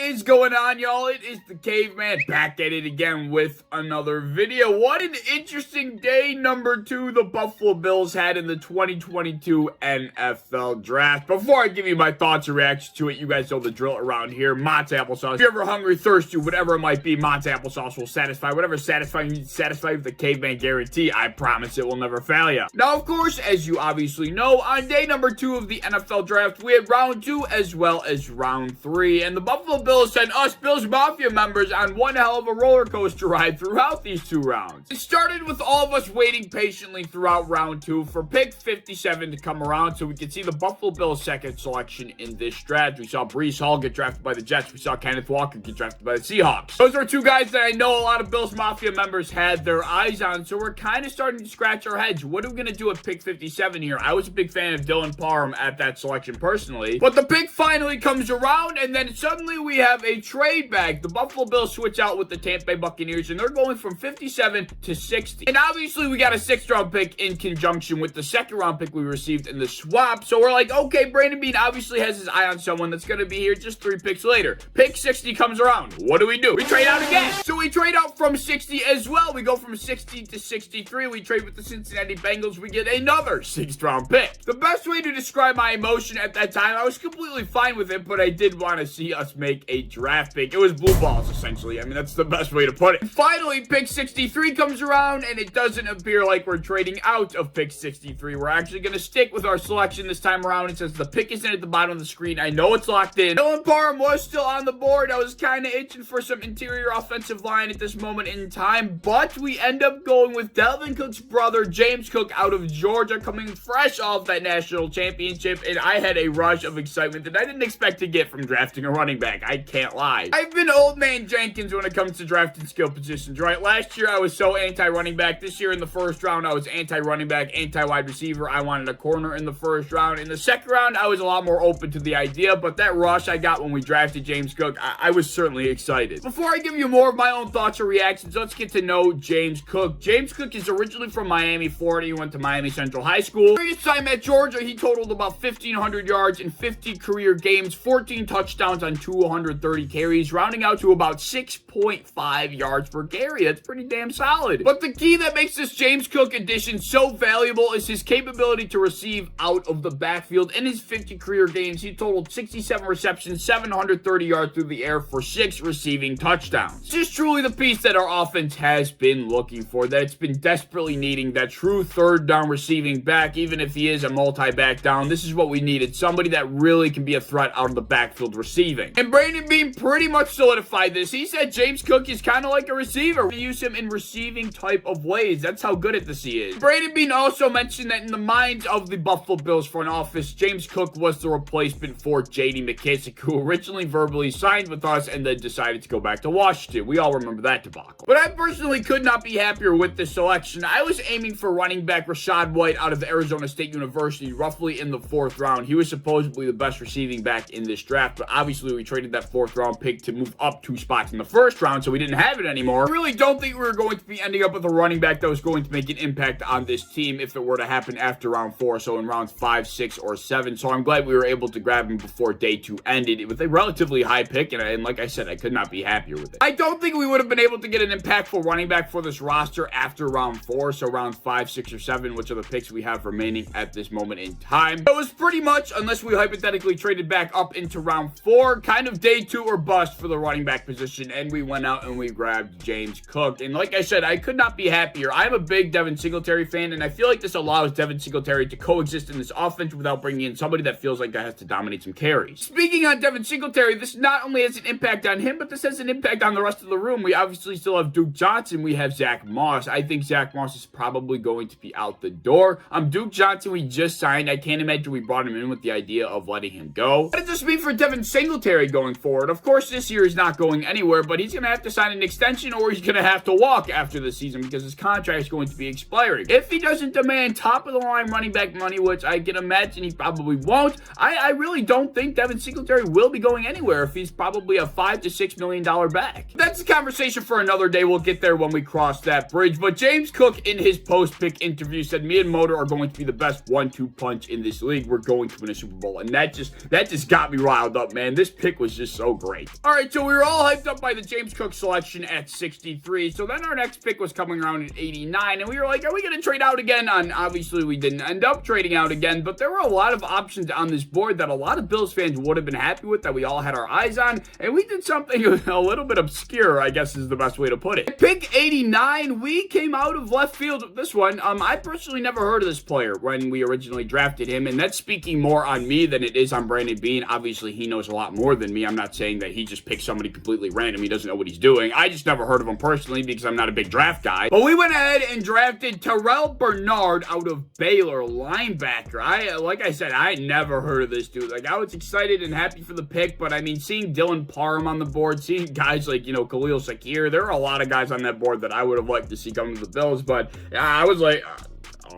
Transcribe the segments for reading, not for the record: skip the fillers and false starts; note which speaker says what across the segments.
Speaker 1: is going on, y'all? It is the Caveman back at it again with another video. What an interesting day number 2 the Buffalo Bills had in the 2022 NFL Draft. Before I give you my thoughts and reactions to it, you guys know the drill around here. Mott's applesauce. If you're ever hungry, thirsty, whatever it might be, Mott's applesauce will satisfy. Whatever satisfying you need to satisfy with the Caveman guarantee. I promise it will never fail you. Now, of course, as you obviously know, on day number 2 of the NFL Draft, we had round 2 as well as round 3. And the Buffalo Bills sent us Bills Mafia members on one hell of a roller coaster ride throughout these 2 rounds. It started with all of us waiting patiently throughout round 2 for pick 57 to come around so we could see the Buffalo Bills' second selection in this draft. We saw Breece Hall get drafted by the Jets. We saw Kenneth Walker get drafted by the Seahawks. Those are 2 guys that I know a lot of Bills Mafia members had their eyes on, so we're kind of starting to scratch our heads. What are we going to do at pick 57 here? I was a big fan of Dylan Parham at that selection personally, but the pick finally comes around, and then suddenly we have a trade back. The Buffalo Bills switch out with the Tampa Bay Buccaneers, and they're going from 57 to 60. And obviously, we got a 6th-round pick in conjunction with the 2nd-round pick we received in the swap. So we're like, okay, Brandon Beane obviously has his eye on someone that's going to be here just 3 picks later. Pick 60 comes around. What do? We trade out again. So we trade out from 60 as well. We go from 60 to 63. We trade with the Cincinnati Bengals. We get another 6th-round pick. The best way to describe my emotion at that time, I was completely fine with it, but I did want to see us make a draft pick. It was blue balls, essentially. I mean, that's the best way to put it. Finally, pick 63 comes around, and it doesn't appear like we're trading out of pick 63. We're actually going to stick with our selection this time around. It says the pick isn't at the bottom of the screen. I know it's locked in. Dylan Parham was still on the board. I was kind of itching for some interior offensive line at this moment in time, but we end up going with Dalvin Cook's brother, James Cook, out of Georgia, coming fresh off that national championship, and I had a rush of excitement that I didn't expect to get from drafting a running back. I can't lie. I've been old man Jenkins when it comes to drafting skill positions, right? Last year, I was so anti-running back. This year in the 1st round, I was anti-running back, anti-wide receiver. I wanted a corner in the 1st round. In the 2nd round, I was a lot more open to the idea, but that rush I got when we drafted James Cook, I was certainly excited. Before I give you more of my own thoughts or reactions, let's get to know James Cook. James Cook is originally from Miami, Florida. He went to Miami Central High School. During his time at Georgia, he totaled about 1,500 yards in 50 career games, 14 touchdowns on 230 carries, rounding out to about 6.5 yards per carry. That's pretty damn solid. But the key that makes this James Cook addition so valuable is his capability to receive out of the backfield. In his 50 career games, he totaled 67 receptions, 730 yards through the air for 6 receiving touchdowns. This is truly the piece that our offense has been looking for, that it's been desperately needing, that true 3rd down receiving back, even if he is a multi-back down. This is what we needed, somebody that really can be a threat out of the backfield receiving. And Brandon Beane pretty much solidified this. He said James Cook is kind of like a receiver. We use him in receiving type of ways. That's how good at this he is. Brandon Beane also mentioned that in the minds of the Buffalo Bills front office, James Cook was the replacement for J.D. McKissick, who originally verbally signed with us and then decided to go back to Washington. We all remember that debacle. But I personally could not be happier with this selection. I was aiming for running back Rachaad White out of the Arizona State University, roughly in the 4th round. He was supposedly the best receiving back in this draft, but obviously we traded that 4th round pick to move up 2 spots in the 1st round, so we didn't have it anymore. I really don't think we were going to be ending up with a running back that was going to make an impact on this team if it were to happen after round 4, so in rounds 5, 6, or 7. So I'm glad we were able to grab him before day 2 ended with a relatively high pick, and like I said, I could not be happier with it. I don't think we would have been able to get an impactful running back for this roster after round 4, so round 5, 6, or 7, which are the picks we have remaining at this moment in time. It was pretty much, unless we hypothetically traded back up into round 4, kind of day 2 or bust for the running back position, and we went out and we grabbed James Cook. And like I said, I could not be happier. I'm a big Devin Singletary fan, and I feel like this allows Devin Singletary to coexist in this offense without bringing in somebody that feels like that has to dominate some carries. Speaking on Devin Singletary, this not only has an impact on him, but this has an impact on the rest of the room. We obviously still have Duke Johnson. We have Zach Moss. I think Zach Moss is probably going to be out the door. Duke Johnson, we just signed. I can't imagine we brought him in with the idea of letting him go. What does this mean for Devin Singletary going forward? Of course, this year is not going anywhere, but he's going to have to sign an extension or he's going to have to walk after the season because his contract is going to be expiring. If he doesn't demand top-of-the-line running back money, which I can imagine he probably won't, I really don't think Devin Singletary will be going anywhere if he's probably a $5 to $6 million back. That's a conversation for another day. We'll get there when we cross that bridge. But James Cook, in his post-pick interview, said, me and Motor are going to be the best 1-2 punch in this league. We're going to win a Super Bowl. And that just got me riled up, man. This pick was just just so great. All right, so we were all hyped up by the James Cook selection at 63. So then our next pick was coming around at 89, and we were like, are we going to trade out again? Obviously, we didn't end up trading out again, but there were a lot of options on this board that a lot of Bills fans would have been happy with, that we all had our eyes on, and we did something a little bit obscure, I guess is the best way to put it. At pick 89, we came out of left field with this one. I personally never heard of this player when we originally drafted him, and that's speaking more on me than it is on Brandon Beane. Obviously, he knows a lot more than me. I'm not saying that he just picked somebody completely random. He doesn't know what he's doing. I just never heard of him personally because I'm not a big draft guy. But we went ahead and drafted Terrel Bernard out of Baylor, linebacker. Like I said, I had never heard of this dude. Like, I was excited and happy for the pick, but I mean, seeing Dylan Parham on the board, seeing guys like, you know, Khalil Shakir, there are a lot of guys on that board that I would have liked to see come to the Bills, but I was like,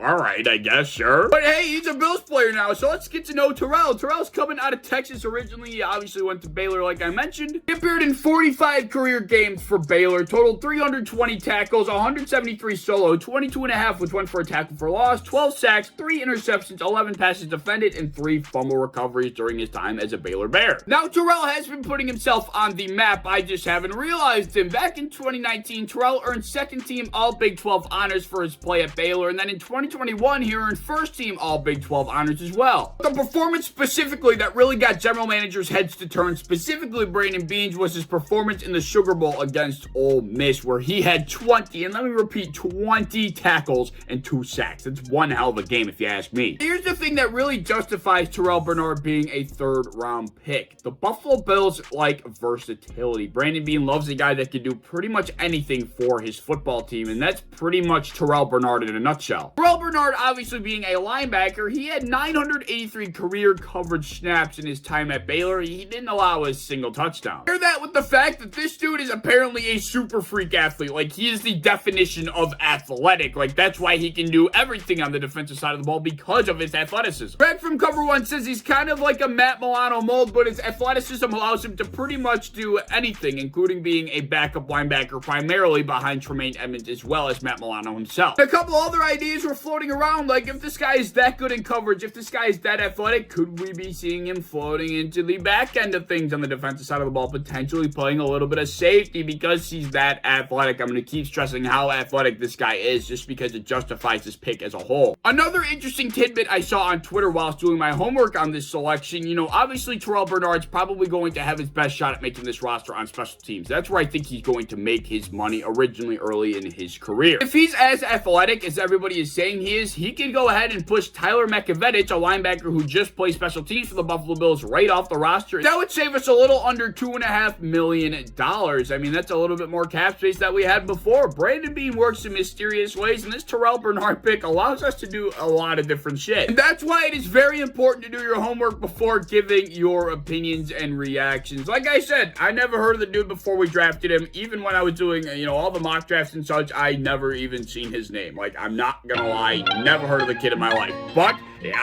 Speaker 1: all right, I guess, sure. But hey, he's a Bills player now, so let's get to know Terrel. Terrel's coming out of Texas originally. He obviously went to Baylor, like I mentioned. He appeared in 45 career games for Baylor, totaled 320 tackles, 173 solo, 22.5 which went for a tackle for loss, 12 sacks, 3 interceptions, 11 passes defended, and 3 fumble recoveries during his time as a Baylor Bear. Now, Terrel has been putting himself on the map. I just haven't realized him. Back in 2019, Terrel earned second-team All-Big 12 honors for his play at Baylor, and then in 2021, he earned first-team All-Big 12 honors as well. The performance specifically that really got general managers' heads to turn, specifically Brandon Beane's, was his performance in the Sugar Bowl against Ole Miss, where he had 20, and let me repeat, 20 tackles and 2 sacks. That's one hell of a game, if you ask me. Here's the thing that really justifies Terrel Bernard being a third-round pick. The Buffalo Bills like versatility. Brandon Beane loves a guy that can do pretty much anything for his football team, and that's pretty much Terrel Bernard in a nutshell. Terrel Bernard, obviously being a linebacker, he had 983 career coverage snaps in his time at Baylor. He didn't allow a single touchdown. Hear that with the fact that this dude is apparently a super freak athlete. Like, he is the definition of athletic. Like, that's why he can do everything on the defensive side of the ball, because of his athleticism. Greg from Cover One says he's kind of like a Matt Milano mold, but his athleticism allows him to pretty much do anything, including being a backup linebacker primarily behind Tremaine Edmonds as well as Matt Milano himself. A couple other ideas were floating around, like if this guy is that good in coverage, if this guy is that athletic, could we be seeing him floating into the back end of things on the defensive side of the ball, potentially playing a little bit of safety because he's that athletic? I'm going to keep stressing how athletic this guy is just because it justifies this pick as a whole. Another interesting tidbit I saw on Twitter while I was doing my homework on this selection, you know, obviously Terrel Bernard's probably going to have his best shot at making this roster on special teams. That's where I think he's going to make his money originally early in his career. If he's as athletic as everybody is saying he is, he can go ahead and push Tyler Makovecich, a linebacker who just plays special teams for the Buffalo Bills, right off the roster. That would save us a little under $2.5 million. I mean, that's a little bit more cap space that we had before. Brandon Beane works in mysterious ways, and this Terrel Bernard pick allows us to do a lot of different shit. And that's why it is very important to do your homework before giving your opinions and reactions. Like I said, I never heard of the dude before we drafted him. Even when I was doing, you know, all the mock drafts and such, I never even seen his name. Like, I'm not gonna lie, never heard of the kid in my life. But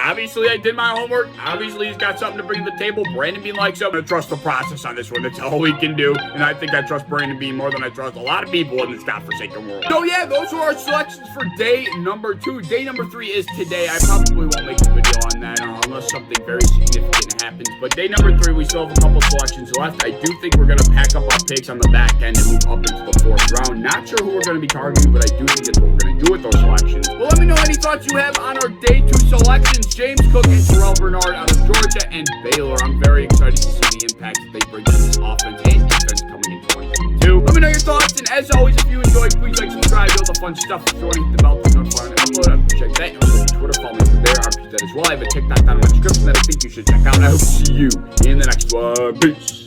Speaker 1: obviously, I did my homework. Obviously, he's got something to bring to the table. Brandon Beane likes him. I'm going to trust the process on this one. That's all we can do. And I think I trust Brandon Beane more than I trust a lot of people in this godforsaken world. So, yeah, those were our selections for day number 2. Day number 3 is today. I probably won't make a video on that unless something very significant happens. But day number 3, we still have a couple selections left. I do think we're going to pack up our picks on the back end and move up into the 4th round. Not sure who we're going to be targeting, but I do think that's what we're going to do with those selections. Well, let me know any thoughts you have on our day 2 selections. James Cook and Terrel Bernard out of Georgia and Baylor. I'm very excited to see the impact that they bring to this offense and defense coming in 2022. Let me know your thoughts, and as always, if you enjoyed, please like, subscribe, all the fun stuff. If you want to hit the bell to notify when I upload, I appreciate that. And on Twitter, follow me over there. I appreciate that as well. I have a TikTok down in my description that I think you should check out. I hope to see you in the next one. Peace.